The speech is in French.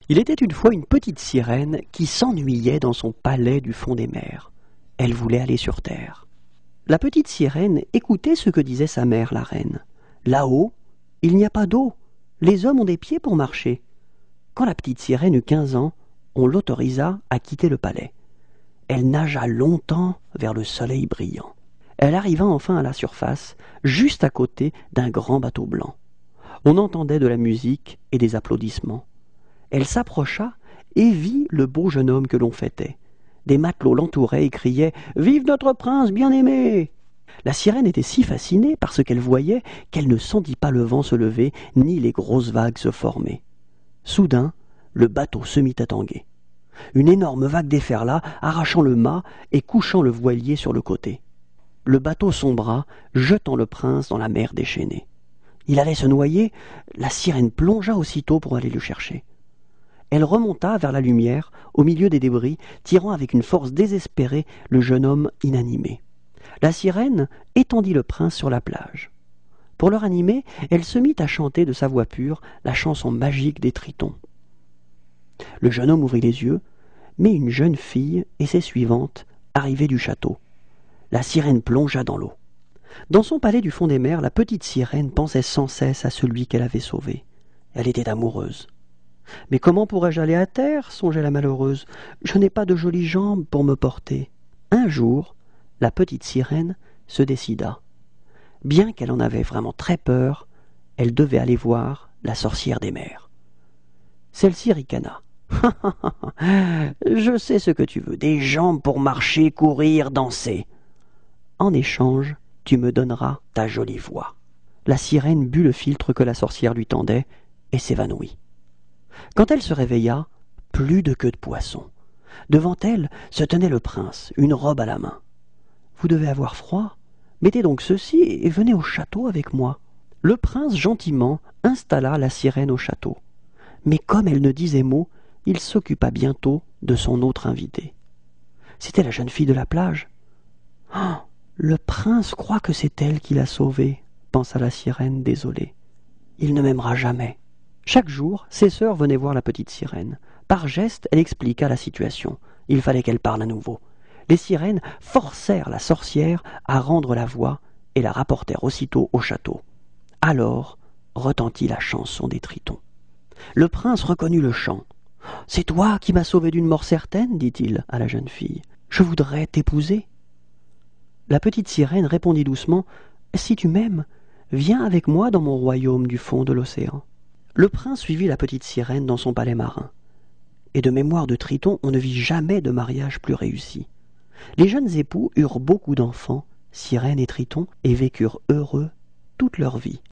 Il était une fois une petite sirène qui s'ennuyait dans son palais du fond des mers. Elle voulait aller sur terre. La petite sirène écoutait ce que disait sa mère, la reine. Là-haut, il n'y a pas d'eau. Les hommes ont des pieds pour marcher. Quand la petite sirène eut 15 ans, on l'autorisa à quitter le palais. Elle nagea longtemps vers le soleil brillant. Elle arriva enfin à la surface, juste à côté d'un grand bateau blanc. On entendait de la musique et des applaudissements. Elle s'approcha et vit le beau jeune homme que l'on fêtait. Des matelots l'entouraient et criaient « Vive notre prince bien-aimé !» La sirène était si fascinée par ce qu'elle voyait qu'elle ne sentit pas le vent se lever ni les grosses vagues se former. Soudain, le bateau se mit à tanguer. Une énorme vague déferla, arrachant le mât et couchant le voilier sur le côté. Le bateau sombra, jetant le prince dans la mer déchaînée. Il allait se noyer, la sirène plongea aussitôt pour aller le chercher. Elle remonta vers la lumière, au milieu des débris, tirant avec une force désespérée le jeune homme inanimé. La sirène étendit le prince sur la plage. Pour le ranimer, elle se mit à chanter de sa voix pure la chanson magique des tritons. Le jeune homme ouvrit les yeux, mais une jeune fille et ses suivantes arrivaient du château. La sirène plongea dans l'eau. Dans son palais du fond des mers, la petite sirène pensait sans cesse à celui qu'elle avait sauvé. Elle était amoureuse. « Mais comment pourrais-je aller à terre ?» songeait la malheureuse. « Je n'ai pas de jolies jambes pour me porter. » Un jour, la petite sirène se décida. Bien qu'elle en avait vraiment très peur, elle devait aller voir la sorcière des mers. Celle-ci ricana. « Je sais ce que tu veux, des jambes pour marcher, courir, danser. En échange, tu me donneras ta jolie voix. » La sirène but le filtre que la sorcière lui tendait et s'évanouit. Quand elle se réveilla, plus de queue de poisson. Devant elle se tenait le prince, une robe à la main. « Vous devez avoir froid. Mettez donc ceci et venez au château avec moi. » Le prince gentiment installa la sirène au château. Mais comme elle ne disait mot, il s'occupa bientôt de son autre invitée. C'était la jeune fille de la plage. « Oh, le prince croit que c'est elle qui l'a sauvé, » pensa la sirène désolée. « Il ne m'aimera jamais. » Chaque jour, ses sœurs venaient voir la petite sirène. Par gestes, elle expliqua la situation. Il fallait qu'elle parle à nouveau. Les sirènes forcèrent la sorcière à rendre la voix et la rapportèrent aussitôt au château. Alors retentit la chanson des tritons. Le prince reconnut le chant. « C'est toi qui m'as sauvé d'une mort certaine, dit-il à la jeune fille. Je voudrais t'épouser. » La petite sirène répondit doucement « Si tu m'aimes, viens avec moi dans mon royaume du fond de l'océan. » Le prince suivit la petite sirène dans son palais marin. Et de mémoire de Triton, on ne vit jamais de mariage plus réussi. Les jeunes époux eurent beaucoup d'enfants, Sirène et Triton, et vécurent heureux toute leur vie.